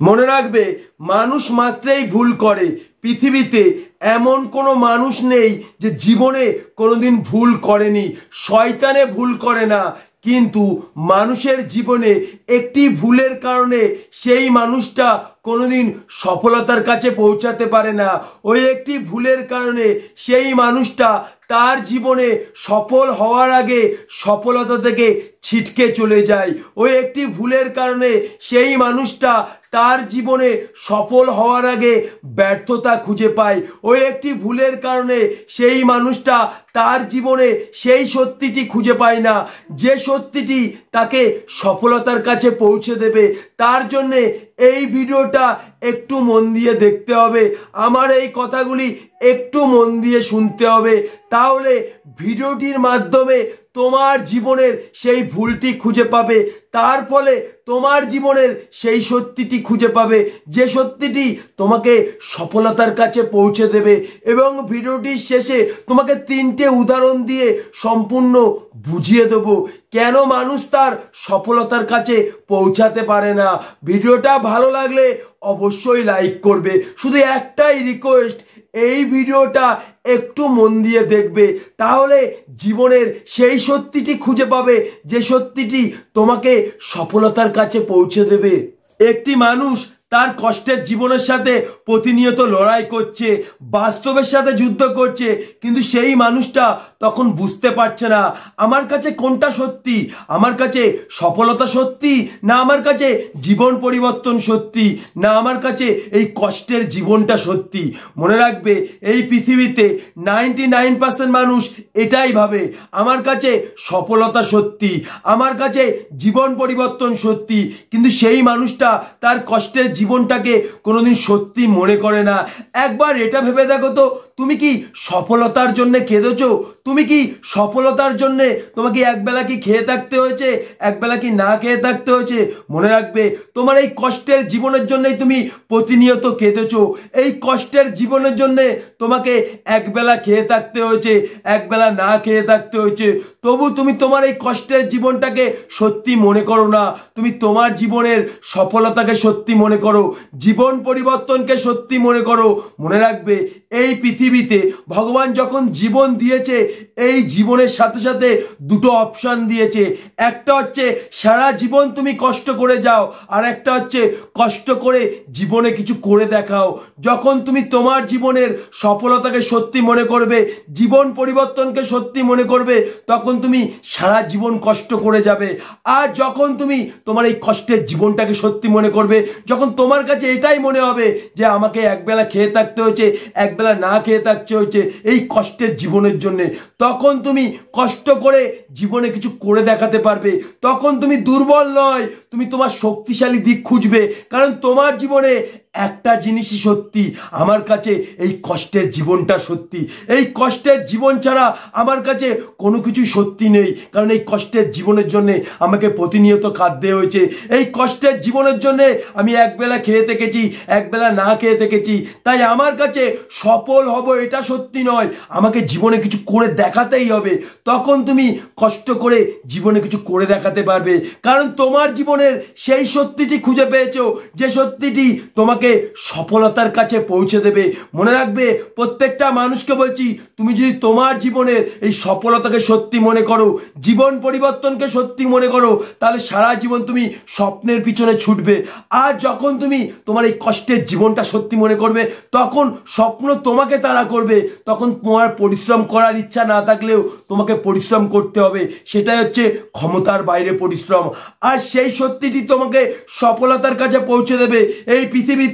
মনে রাখবে, মানুষ মাত্রেই ভুল করে। পৃথিবীতে এমন কোনো মানুষ নেই যে জীবনে কোনোদিন ভুল করেনি। শয়তানে ভুল করে না, কিন্তু মানুষের জীবনে একটি ভুলের কারণে সেই মানুষটা কোনোদিন সফলতার কাছে পৌঁছাতে পারে না। ওই একটি ভুলের কারণে সেই মানুষটা তার জীবনে সফল হওয়ার আগে সফলতা থেকে ছিটকে চলে যায়। ওই একটি ভুলের কারণে সেই মানুষটা তার জীবনে সফল হওয়ার আগে ব্যর্থতা খুঁজে পায়। ওই একটি ভুলের কারণে সেই মানুষটা তার জীবনে সেই সত্যিটি খুঁজে পায় না যে সত্যিটি তাকে সফলতার কাছে পৌঁছে দেবে। তার জন্যে এই ভিডিওটা একটু মন দিয়ে দেখতে হবে, আমার এই কথাগুলি একটু মন দিয়ে শুনতে হবে। তাহলে ভিডিওটির মাধ্যমে তোমার জীবনের সেই ভুলটি খুঁজে পাবে, তার ফলে তোমার জীবনের সেই সত্যিটি খুঁজে পাবে যে সত্যিটি তোমাকে সফলতার কাছে পৌঁছে দেবে। এবং ভিডিওটির শেষে তোমাকে 3টে উদাহরণ দিয়ে সম্পূর্ণ বুঝিয়ে দেবো কেন মানুষ তার সফলতার কাছে পৌঁছাতে পারে না। ভিডিওটা ভালো লাগলে অবশ্যই লাইক করবে। শুধু একটাই রিকোয়েস্ট, এই ভিডিওটা একটু মন দিয়ে দেখবে, তাহলে জীবনের সেই সত্যিটি খুঁজে পাবে যে সত্যিটি তোমাকে সফলতার কাছে পৌঁছে দেবে। একটি মানুষ তার কষ্টের জীবনের সাথে প্রতিনিয়ত লড়াই করছে, বাস্তবের সাথে যুদ্ধ করছে, কিন্তু সেই মানুষটা তখন বুঝতে পারছে না আমার কাছে কোনটা সত্যি, আমার কাছে সফলতা সত্যি, না আমার কাছে জীবন পরিবর্তন সত্যি, না আমার কাছে এই কষ্টের জীবনটা সত্যি। মনে রাখবে, এই পৃথিবীতে 99% মানুষ এটাই ভাবে আমার কাছে সফলতা সত্যি, আমার কাছে জীবন পরিবর্তন সত্যি, কিন্তু সেই মানুষটা তার কষ্টের জীবনটাকে কোনোদিন সত্যি মনে করে না। একবার এটা ভেবে দেখো তো, তুমি কি সফলতার জন্য কেঁদেছো? তুমি কি সফলতার জন্য তোমাকে একবেলা কি খেয়ে থাকতে হয়েছে, একবেলা কি না খেয়ে থাকতে হয়েছে? মনে রাখবে, তোমার এই কষ্টের জীবনের জন্যই তুমি প্রতিনিয়ত কেঁদেছো। এই কষ্টের জীবনের জন্য তোমাকে একবেলা খেয়ে থাকতে হয়েছে, একবেলা না খেয়ে থাকতে হয়েছে, তবু তুমি তোমার এই কষ্টের জীবনটাকে সত্যি মনে করো না। তুমি তোমার জীবনের সফলতাকে সত্যি মনে করো, জীবন পরিবর্তনকে সত্যি মনে করো। মনে রাখবে, এই পৃথিবীতে ভগবান যখন জীবন দিয়েছে, এই জীবনের সাথে সাথে দুটো অপশন দিয়েছে। একটা হচ্ছে সারা জীবন তুমি কষ্ট করে যাও, আর একটা হচ্ছে কষ্ট করে জীবনে কিছু করে দেখাও। যখন তুমি তোমার জীবনের সফলতাকে সত্যি মনে করবে, জীবন পরিবর্তনকে সত্যি মনে করবে, তখন তুমি সারা জীবন কষ্ট করে যাবে। আর যখন তুমি তোমার এই কষ্টের জীবনটাকে সত্যি মনে করবে, যখন তোমার কাছে এটাই মনে হবে যে আমাকে একবেলা খেয়ে থাকতে হয়েছে, একবেলা না খেয়ে থাকতে হয়েছে এই কষ্টের জীবনের জন্যে, তখন তুমি কষ্ট করে জীবনে কিছু করে দেখাতে পারবে। তখন তুমি দুর্বল নয়, তুমি তোমার শক্তিশালী দিক খুঁজবে। কারণ তোমার জীবনে একটা জিনিসই সত্যি, আমার কাছে এই কষ্টের জীবনটা সত্যি। এই কষ্টের জীবন ছাড়া আমার কাছে কোনো কিছুই সত্যি নেই। কারণ এই কষ্টের জীবনের জন্যে আমাকে প্রতিনিয়ত কাঁদতে হয়েছে। এই কষ্টের জীবনের জন্যে আমি একবেলা খেয়ে থেকেছি, একবেলা না খেয়ে থেকেছি। তাই আমার কাছে সফল হব এটা সত্যি নয়, আমাকে জীবনে কিছু করে দেখাতেই হবে। তখন তুমি কষ্ট করে জীবনে কিছু করে দেখাতে পারবে, কারণ তোমার জীবনের সেই সত্যিটি খুঁজে পেয়েছো যে সত্যিটি তোমাকে সফলতার কাছে পৌঁছে দেবে। মনে রাখবে, প্রত্যেকটা মানুষকে বলছি, তুমি যদি তোমার জীবনের এই সফলতাকে সত্যি মনে করো, জীবন পরিবর্তনকে সত্যি মনে করো, তাহলে সারা জীবন তুমি স্বপ্নের পিছনে ছুটবে। আর যখন তুমি তোমার এই কষ্টের জীবনটা সত্যি মনে করবে, তখন স্বপ্ন তোমাকে তাড়া করবে। তখন তোমার পরিশ্রম করার ইচ্ছা না থাকলেও তোমাকে পরিশ্রম করতে হবে। সেটাই হচ্ছে ক্ষমতার বাইরে পরিশ্রম। আর সেই সত্যিটি তোমাকে সফলতার কাছে পৌঁছে দেবে। এই পৃথিবীতে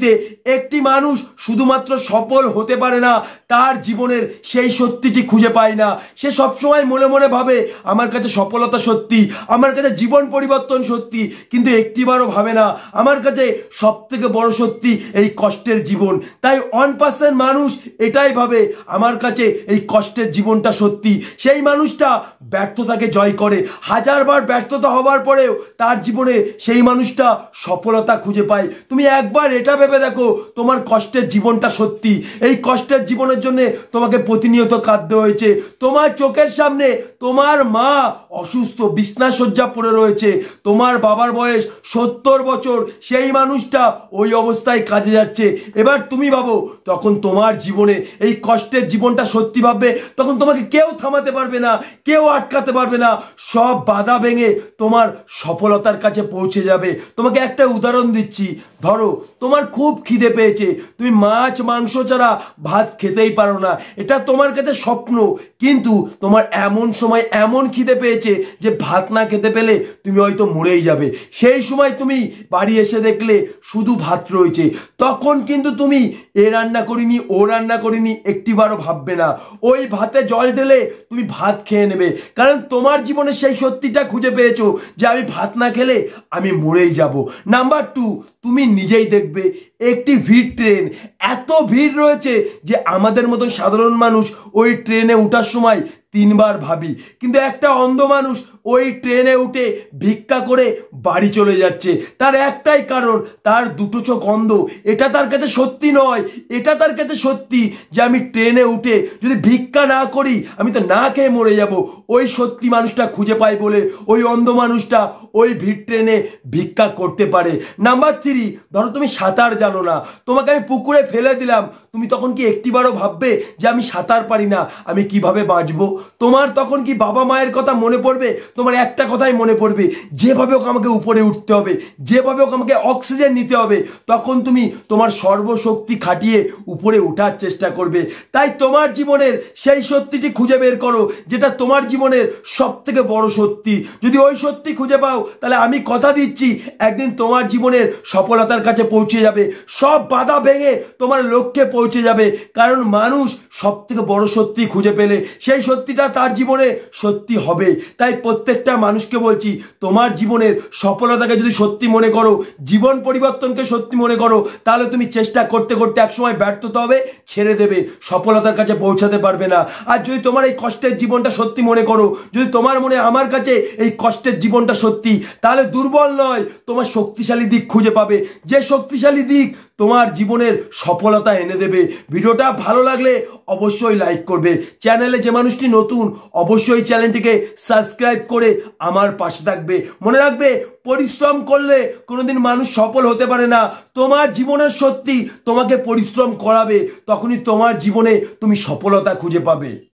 একটি মানুষ শুধুমাত্র সফল হতে পারে না, তার জীবনের সেই সত্যিটি খুঁজে পায় না। সে সবসময় মনে মনে ভাবে আমার কাছে সফলতা সত্যি, আমার কাছে জীবন পরিবর্তন সত্যি, কিন্তু একটিবারও ভাবে না আমার কাছে সব থেকে বড় সত্যি এই কষ্টের জীবন। তাই 1% মানুষ এটাই ভাবে আমার কাছে এই কষ্টের জীবনটা সত্যি। সেই মানুষটা ব্যর্থতাকে জয় করে, হাজারবার ব্যর্থতা হবার পরেও তার জীবনে সেই মানুষটা সফলতা খুঁজে পায়। তুমি একবার এটা ভেবে দেখো, তোমার কষ্টের জীবনটা সত্যি, এই কষ্টের জীবনের জন্য তোমাকে প্রতিনিয়ত কাঁদতে হয়েছে। তোমার চোখের সামনে তোমার মা অসুস্থ, বিছনাশয্যা পড়ে রয়েছে, তোমার বাবার বয়স 70 বছর, সেই মানুষটা ওই অবস্থায় কাজে যাচ্ছে। এবার তুমি ভাবো, তখন তোমার জীবনে এই কষ্টের জীবনটা সত্যি ভাববে, তখন তোমাকে কেউ থামাতে পারবে না, কেউ আটকাতে পারবে না, সব বাধা ভেঙে তোমার সফলতার কাছে পৌঁছে যাবে। তোমাকে একটা উদাহরণ দিচ্ছি, ধরো তোমার খুব খিদে পেয়েছে, তুমি মাছ মাংস ছাড়া ভাত খেতেই পারো না, এটা তোমার কাছে স্বপ্ন, কিন্তু তোমার এমন সময় এমন খিদে পেয়েছে যে ভাত না খেতে পেলে তুমি হয়তো মরেই যাবে। সেই সময় তুমি বাড়ি এসে দেখলে শুধু ভাত রয়েছে, তখন কিন্তু তুমি এ রান্না করিনি ও রান্না করিনি একটিবারও ভাববে না, ওই ভাতে জল ঢেলে তুমি ভাত খেয়ে নেবে, কারণ তোমার জীবনে সেই সত্যিটা খুঁজে পেয়েছো যে আমি ভাত না খেলে আমি মরেই যাব। নাম্বার 2, তুমি নিজেই দেখবে একটি ভিড় ট্রেন, এত ভিড় রয়েছে যে আমাদের মতন সাধারণ মানুষ ওই ট্রেনে ওঠার সময় 3 বার ভাবি, কিন্তু একটা অন্ধ মানুষ ওই ট্রেনে উঠে ভিক্ষা করে বাড়ি চলে যাচ্ছে। তার একটাই কারণ, তার দুটো চোখ অন্ধ। এটা তার কাছে সত্যি নয়, এটা তার কাছে সত্যি যে আমি ট্রেনে উঠে যদি ভিক্ষা না করি আমি তো না খেয়ে মরে যাব। ওই সত্যি মানুষটা খুঁজে পায় বলে ওই অন্ধ মানুষটা ওই ভিড় ট্রেনে ভিক্ষা করতে পারে। নাম্বার 3, ধরো তুমি সাঁতার জানো না, তোমাকে আমি পুকুরে ফেলে দিলাম, তুমি তখন কি একটিবারও ভাববে যে আমি সাঁতার পারি না, আমি কিভাবে বাঁচবো? তোমার তখন কি বাবা মায়ের কথা মনে পড়বে? তোমার একটা কথাই মনে পড়বে, যেভাবে হোক আমাকে উপরে উঠতে হবে, যেভাবে হোক আমাকে অক্সিজেন নিতে হবে। তখন তুমি তোমার সর্বশক্তি খাটিয়ে উপরে ওঠার চেষ্টা করবে। তাই তোমার জীবনের সেই সত্যিটি খুঁজে বের করো, যেটা তোমার জীবনের সব থেকে বড় সত্যি। যদি ওই সত্যি খুঁজে পাও, তাহলে আমি কথা দিচ্ছি একদিন তোমার জীবনের সফলতার কাছে পৌঁছে যাবে, সব বাধা ভেঙে তোমার লক্ষ্যে পৌঁছে যাবে। কারণ মানুষ সব থেকে বড় সত্যি খুঁজে পেলে সেই সত্যিটা তার জীবনে সত্যি হবে। তাই প্রত্যেকটা মানুষকে বলছি, তোমার জীবনের সফলতাকে যদি সত্যি মনে করো, জীবন পরিবর্তনকে সত্যি মনে করো, তাহলে তুমি চেষ্টা করতে করতে একসময় ব্যর্থতা হবে, ছেড়ে দেবে, সফলতার কাছে পৌঁছাতে পারবে না। আর যদি তোমার এই কষ্টের জীবনটা সত্যি মনে করো, যদি তোমার মনে আমার কাছে এই কষ্টের জীবনটা সত্যি, তাহলে দুর্বল নয়, তোমার শক্তিশালী দিক খুঁজে পাবে, যে শক্তিশালী দিক তোমার জীবনের সফলতা এনে দেবে। ভিডিওটা ভালো লাগলে অবশ্যই লাইক করবে, চ্যানেলে যে মানুষটি নতুন অবশ্যই চ্যানেলটিকে সাবস্ক্রাইব করে আমার পাশে থাকবে। মনে রাখবে, পরিশ্রম করলে কোনোদিন মানুষ সফল হতে পারে না, তোমার জীবনের সত্যি তোমাকে পরিশ্রম করাবে, তখনই তোমার জীবনে তুমি সফলতা খুঁজে পাবে।